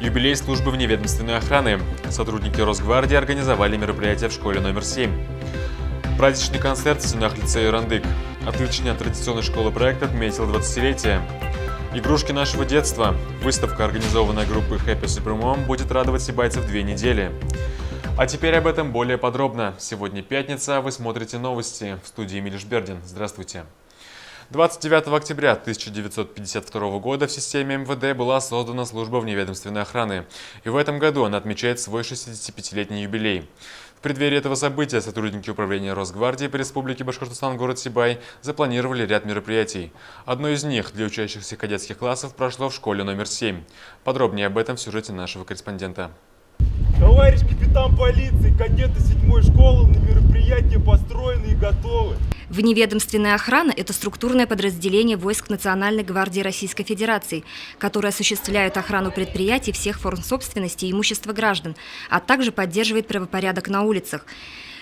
Юбилей службы вневедомственной охраны. Сотрудники Росгвардии организовали мероприятие в школе номер 7. Праздничный концерт в стенах лицея «Рандык». Отличная традиционной школы проект отметил 20-летие. Игрушки нашего детства. Выставка, организованная группой Happy Super Mom, будет радовать сибайцев 2 недели. А теперь об этом более подробно. Сегодня пятница, вы смотрите новости. В студии Эмиль Шбердин. Здравствуйте. 29 октября 1952 года в системе МВД была создана служба вневедомственной охраны. И в этом году она отмечает свой 65-летний юбилей. В преддверии этого события сотрудники управления Росгвардии по Республике Башкортостан, город Сибай, запланировали ряд мероприятий. Одно из них для учащихся кадетских классов прошло в школе номер 7. Подробнее об этом в сюжете нашего корреспондента. Товарищ капитан полиции, кадеты 7-й школы на мероприятие построены и готовы. Вневедомственная охрана – это структурное подразделение войск Национальной гвардии Российской Федерации, которое осуществляет охрану предприятий всех форм собственности и имущества граждан, а также поддерживает правопорядок на улицах.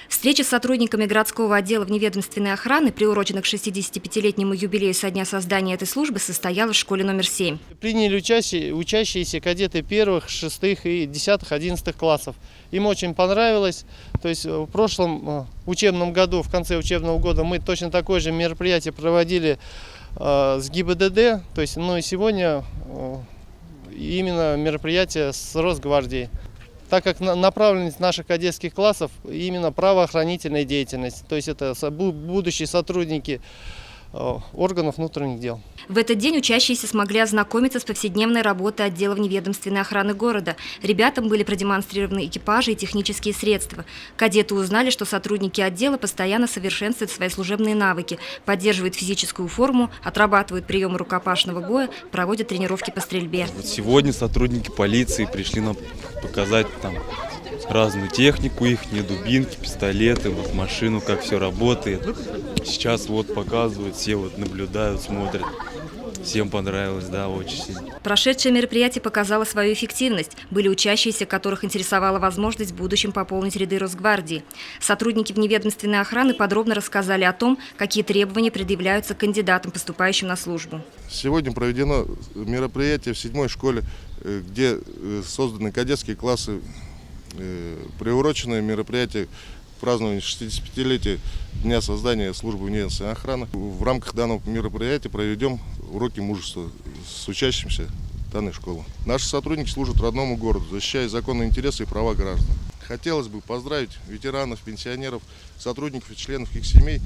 Встреча с сотрудниками городского отдела вневедомственной охраны, приуроченных к 65-летнему юбилею со дня создания этой службы, состоялась в школе номер 7. Приняли учащиеся кадеты 1, 6 и 10, 11 классов. Им очень понравилось. То есть в прошлом учебном году, в конце учебного года, мы точно такое же мероприятие проводили с ГИБДД. То есть, и сегодня именно мероприятие с Росгвардией. Так как направленность наших кадетских классов именно правоохранительная деятельность, то есть это будущие сотрудники органов внутренних дел. В этот день учащиеся смогли ознакомиться с повседневной работой отдела вневедомственной охраны города. Ребятам были продемонстрированы экипажи и технические средства. Кадеты узнали, что сотрудники отдела постоянно совершенствуют свои служебные навыки, поддерживают физическую форму, отрабатывают приемы рукопашного боя, проводят тренировки по стрельбе. Вот сегодня сотрудники полиции пришли нам показать разную технику, их дубинки, пистолеты, машину, как все работает. Сейчас показывают, все наблюдают, смотрят. Всем понравилось, да, очень сильно. Прошедшее мероприятие показало свою эффективность. Были учащиеся, которых интересовала возможность в будущем пополнить ряды Росгвардии. Сотрудники вневедомственной охраны подробно рассказали о том, какие требования предъявляются кандидатам, поступающим на службу. Сегодня проведено мероприятие в 7-й школе, где созданы кадетские классы, приуроченное мероприятие к празднованию 65-летия дня создания службы вневедомственной охраны. В рамках данного мероприятия проведем уроки мужества с учащимися данной школы. Наши сотрудники служат родному городу, защищая законные интересы и права граждан. Хотелось бы поздравить ветеранов, пенсионеров, сотрудников и членов их семей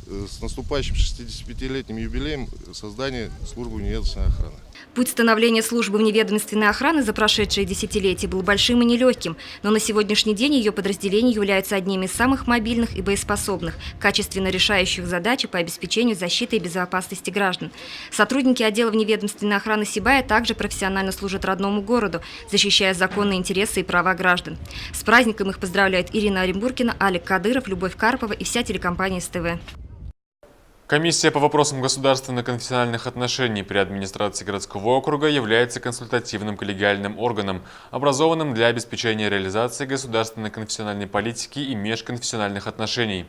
с наступающим 65-летним юбилеем создания службы вневедомственной охраны. Путь становления службы вневедомственной охраны за прошедшие десятилетия был большим и нелегким, но на сегодняшний день ее подразделения являются одними из самых мобильных и боеспособных, качественно решающих задачи по обеспечению защиты и безопасности граждан. Сотрудники отдела вневедомственной охраны Сибая также профессионально служат родному городу, защищая законные интересы и права граждан. С праздником их поздравляют Ирина Оренбургина, Алик Кадыров, Любовь Карпова и вся телекомпания СТВ. Комиссия по вопросам государственно-конфессиональных отношений при администрации городского округа является консультативным коллегиальным органом, образованным для обеспечения реализации государственно-конфессиональной политики и межконфессиональных отношений.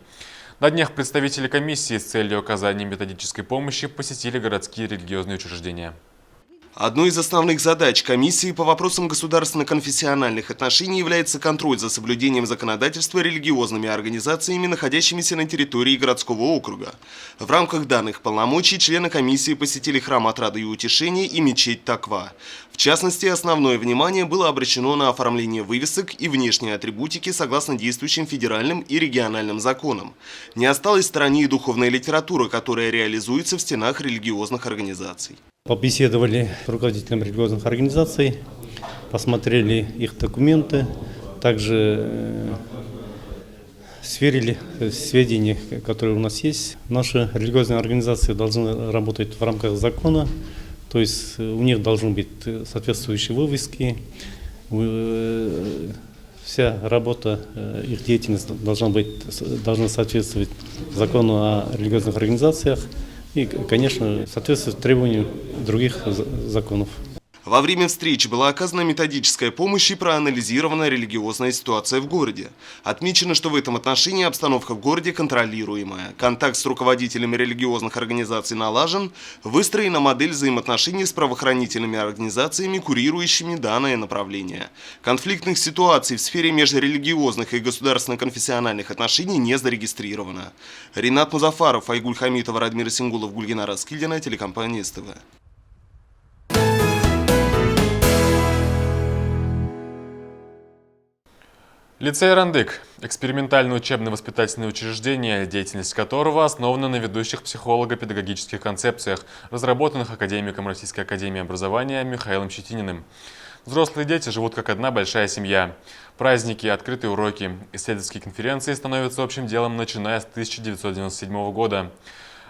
На днях представители комиссии с целью оказания методической помощи посетили городские религиозные учреждения. Одной из основных задач комиссии по вопросам государственно-конфессиональных отношений является контроль за соблюдением законодательства религиозными организациями, находящимися на территории городского округа. В рамках данных полномочий члены комиссии посетили храм Отрады и Утешения и мечеть Таква. В частности, основное внимание было обращено на оформление вывесок и внешней атрибутики согласно действующим федеральным и региональным законам. Не осталась в стороне и духовная литература, которая реализуется в стенах религиозных организаций. Побеседовали с руководителем религиозных организаций, посмотрели их документы, также сверили сведения, которые у нас есть. Наши религиозные организации должны работать в рамках закона, то есть у них должны быть соответствующие вывески. Вся работа, их деятельность должна соответствовать закону о религиозных организациях и, конечно, соответствовать требованиям других законов. Во время встречи была оказана методическая помощь и проанализирована религиозная ситуация в городе. Отмечено, что в этом отношении обстановка в городе контролируемая. Контакт с руководителями религиозных организаций налажен, выстроена модель взаимоотношений с правоохранительными организациями, курирующими данное направление. Конфликтных ситуаций в сфере межрелигиозных и государственно-конфессиональных отношений не зарегистрировано. Ринат Музафаров, Айгуль Хамитова, Радмир Сингулов, Гульгина Раскильдина, телекомпания СТВ. Лицей «Рандык» – экспериментальное учебно-воспитательное учреждение, деятельность которого основана на ведущих психолого-педагогических концепциях, разработанных академиком Российской академии образования Михаилом Щетининым. Взрослые дети живут как одна большая семья. Праздники, открытые уроки, исследовательские конференции становятся общим делом, начиная с 1997 года.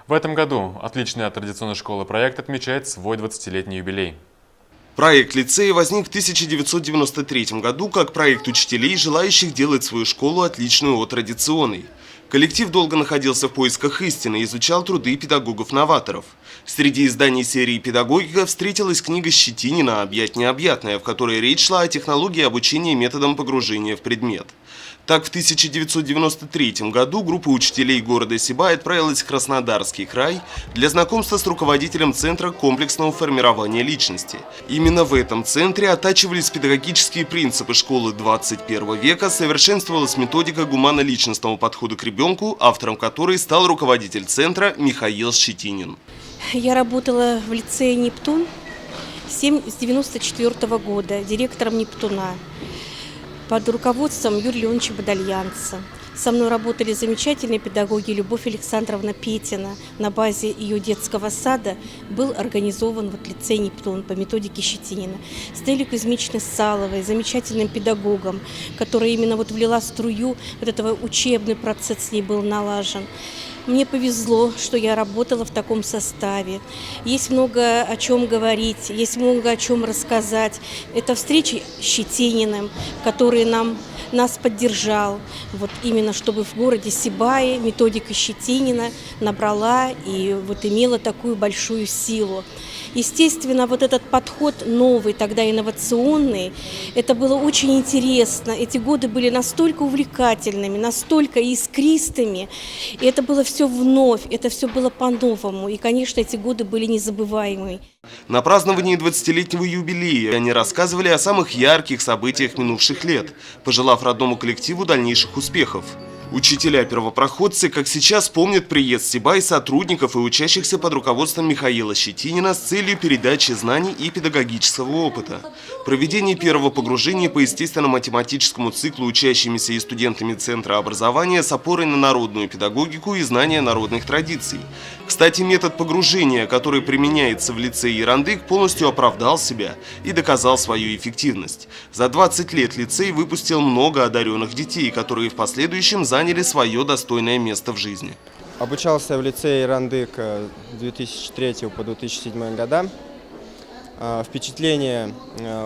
В этом году отличный от традиционной школы проект отмечает свой 20-летний юбилей. Проект лицея возник в 1993 году как проект учителей, желающих делать свою школу отличную от традиционной. Коллектив долго находился в поисках истины и изучал труды педагогов-новаторов. Среди изданий серии «Педагогика» встретилась книга Щетинина «Объять необъятное», в которой речь шла о технологии обучения методом погружения в предмет. Так, в 1993 году группа учителей города Сибай отправилась в Краснодарский край для знакомства с руководителем Центра комплексного формирования личности. Именно в этом центре оттачивались педагогические принципы школы 21 века, совершенствовалась методика гуманно-личностного подхода к ребенку, автором которой стал руководитель Центра Михаил Щетинин. Я работала в лицее «Нептун» с 1994 года, директором «Нептуна», под руководством Юрия Леоновича Бадальянца. Со мной работали замечательные педагоги. Любовь Александровна Петина. На базе ее детского сада был организован лицей «Нептун» по методике Щетинина. С Нелей Кузьмичной Саловой, замечательным педагогом, которая именно влила струю, этого учебный процесс с ней был налажен. Мне повезло, что я работала в таком составе. Есть много о чем говорить, есть много о чем рассказать. Это встречи с Щетининым, который нас поддержал. Именно чтобы в городе Сибае методика Щетинина набрала и имела такую большую силу. Естественно, этот подход новый, тогда инновационный, это было очень интересно. Эти годы были настолько увлекательными, настолько искристыми. И это было все вновь, это все было по-новому. И, конечно, эти годы были незабываемыми. На праздновании 20-летнего юбилея они рассказывали о самых ярких событиях минувших лет, пожелав родному коллективу дальнейших успехов. Учителя-первопроходцы, как сейчас, помнят приезд в Сибай сотрудников и учащихся под руководством Михаила Щетинина с целью передачи знаний и педагогического опыта. Проведение первого погружения по естественно-математическому циклу учащимися и студентами Центра образования с опорой на народную педагогику и знания народных традиций. Кстати, метод погружения, который применяется в лицее «Рандык», полностью оправдал себя и доказал свою эффективность. За 20 лет лицей выпустил много одаренных детей, которые в последующем заняли свое достойное место в жизни. Обучался в лицее «Рандык» с 2003 по 2007 года. Впечатления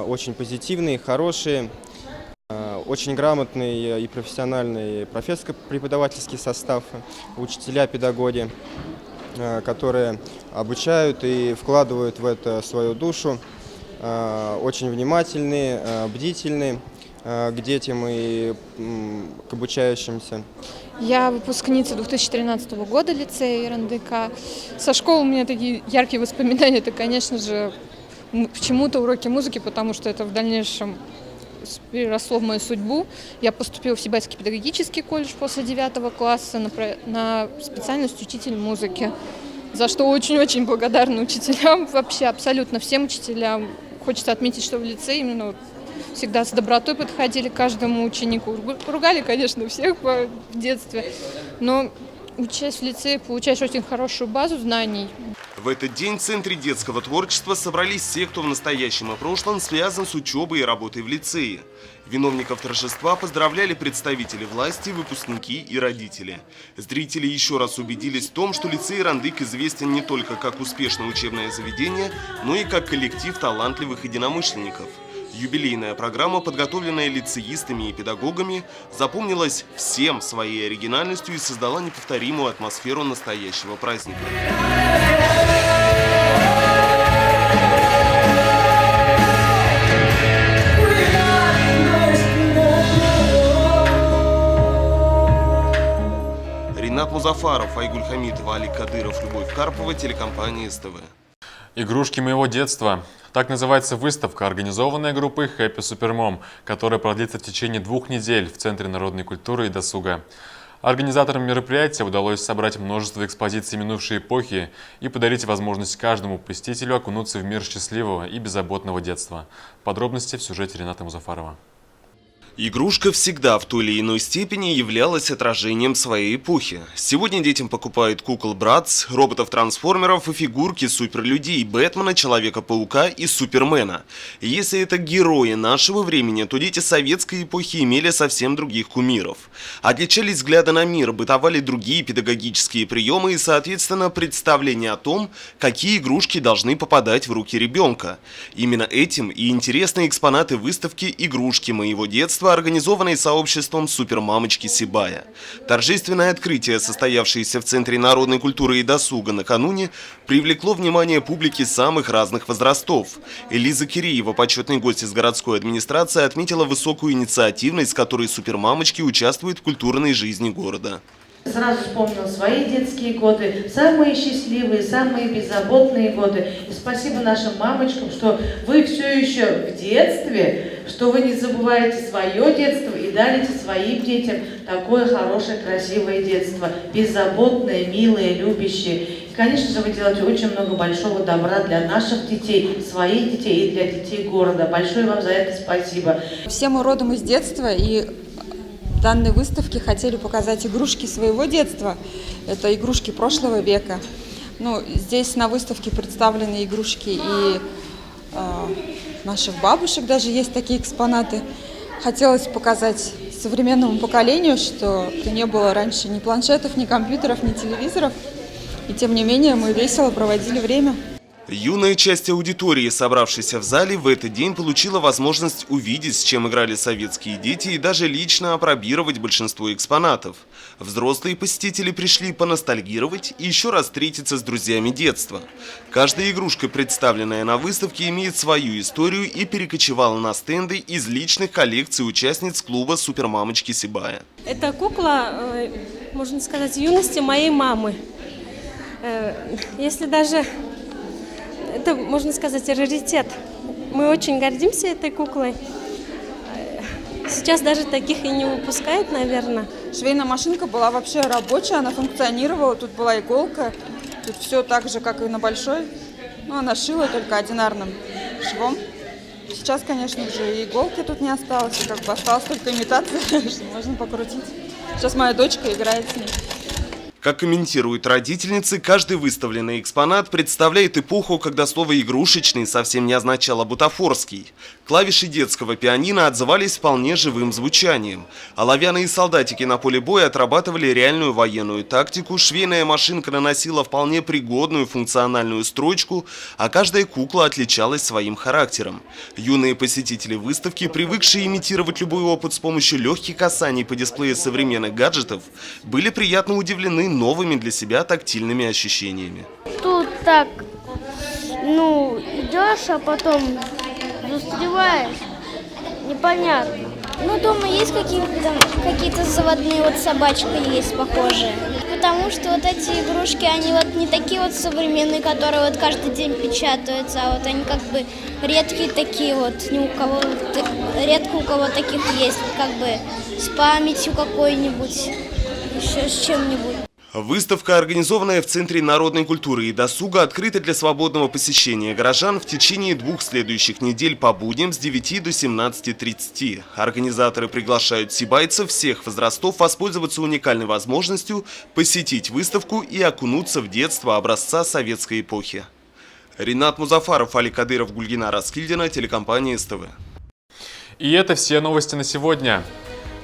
очень позитивные, хорошие. Очень грамотный и профессиональный профессорско-преподавательский состав, учителя, педагоги, которые обучают и вкладывают в это свою душу. Очень внимательные, бдительные к детям и к обучающимся. Я выпускница 2013 года лицея «Рандыка». Со школы у меня такие яркие воспоминания. Это, конечно же, почему-то уроки музыки, потому что это в дальнейшем переросло в мою судьбу. Я поступила в Сибайский педагогический колледж после 9 класса на специальность учитель музыки, за что очень-очень благодарна учителям, вообще абсолютно всем учителям. Хочется отметить, что в лицее именно всегда с добротой подходили к каждому ученику. Ругали, конечно, всех в детстве, но учась в лицее, получаешь очень хорошую базу знаний. В этот день в Центре детского творчества собрались все, кто в настоящем и прошлом связан с учебой и работой в лицее. Виновников торжества поздравляли представители власти, выпускники и родители. Зрители еще раз убедились в том, что лицей «Рандык» известен не только как успешное учебное заведение, но и как коллектив талантливых единомышленников. Юбилейная программа, подготовленная лицеистами и педагогами, запомнилась всем своей оригинальностью и создала неповторимую атмосферу настоящего праздника. Музафаров, Айгуль Хамитова, Али Кадыров, Любовь Карпова, телекомпания СТВ. Игрушки моего детства. Так называется выставка, организованная группой Happy Super Mom, которая продлится в течение 2 недель в Центре народной культуры и досуга. Организаторам мероприятия удалось собрать множество экспозиций минувшей эпохи и подарить возможность каждому посетителю окунуться в мир счастливого и беззаботного детства. Подробности в сюжете Рената Музафарова. Игрушка всегда в той или иной степени являлась отражением своей эпохи. Сегодня детям покупают кукол Братц, роботов-трансформеров и фигурки суперлюдей, Бэтмена, Человека-паука и Супермена. Если это герои нашего времени, то дети советской эпохи имели совсем других кумиров. Отличались взгляды на мир, бытовали другие педагогические приемы и, соответственно, представления о том, какие игрушки должны попадать в руки ребенка. Именно этим и интересны экспонаты выставки «Игрушки моего детства», организованной сообществом «Супермамочки Сибая». Торжественное открытие, состоявшееся в Центре народной культуры и досуга накануне, привлекло внимание публики самых разных возрастов. Элиза Киреева, почетный гость из городской администрации, отметила высокую инициативность, с которой супермамочки участвуют в культурной жизни города. Сразу вспомнил свои детские годы, самые счастливые, самые беззаботные годы. И спасибо нашим мамочкам, что вы все еще в детстве, что вы не забываете свое детство и дарите своим детям такое хорошее, красивое детство. Беззаботное, милое, любящее. И, конечно же, вы делаете очень много большого добра для наших детей, своих детей и для детей города. Большое вам за это спасибо. Все мы родом из детства, и в данной выставке хотели показать игрушки своего детства. Это игрушки прошлого века. Здесь на выставке представлены игрушки и наших бабушек, даже есть такие экспонаты. Хотелось показать современному поколению, что не было раньше ни планшетов, ни компьютеров, ни телевизоров. И тем не менее мы весело проводили время. Юная часть аудитории, собравшейся в зале, в этот день получила возможность увидеть, с чем играли советские дети, и даже лично опробировать большинство экспонатов. Взрослые посетители пришли поностальгировать и еще раз встретиться с друзьями детства. Каждая игрушка, представленная на выставке, имеет свою историю и перекочевала на стенды из личных коллекций участниц клуба «Супермамочки Сибая». Это кукла, можно сказать, юности моей мамы. Если даже... Это, можно сказать, раритет. Мы очень гордимся этой куклой. Сейчас даже таких и не выпускают, наверное. Швейная машинка была вообще рабочая, она функционировала. Тут была иголка, тут все так же, как и на большой. Она шила только одинарным швом. Сейчас, конечно же, и иголки тут не осталось, и осталась только имитация, что можно покрутить. Сейчас моя дочка играет с ней. Как комментируют родительницы, каждый выставленный экспонат представляет эпоху, когда слово «игрушечный» совсем не означало «бутафорский». Клавиши детского пианино отзывались вполне живым звучанием. Оловянные солдатики на поле боя отрабатывали реальную военную тактику, швейная машинка наносила вполне пригодную функциональную строчку, а каждая кукла отличалась своим характером. Юные посетители выставки, привыкшие имитировать любой опыт с помощью легких касаний по дисплею современных гаджетов, были приятно удивлены новыми для себя тактильными ощущениями. Тут так, идешь, а потом застреваешь, непонятно. Дома есть какие-то заводные, собачка есть похожие. Потому что эти игрушки, они не такие современные, которые каждый день печатаются, а они редкие такие редко у кого таких есть, с памятью какой-нибудь, еще с чем-нибудь. Выставка, организованная в Центре народной культуры и досуга, открыта для свободного посещения горожан в течение 2 следующих недель по будням с 9 до 17:30. Организаторы приглашают сибайцев всех возрастов воспользоваться уникальной возможностью посетить выставку и окунуться в детство образца советской эпохи. Ренат Музафаров, Али Кадыров, Гульгина Раскильдина, телекомпания СТВ. И это все новости на сегодня.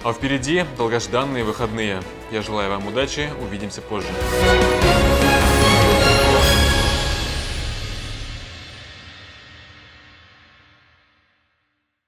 А впереди долгожданные выходные. Я желаю вам удачи, увидимся позже.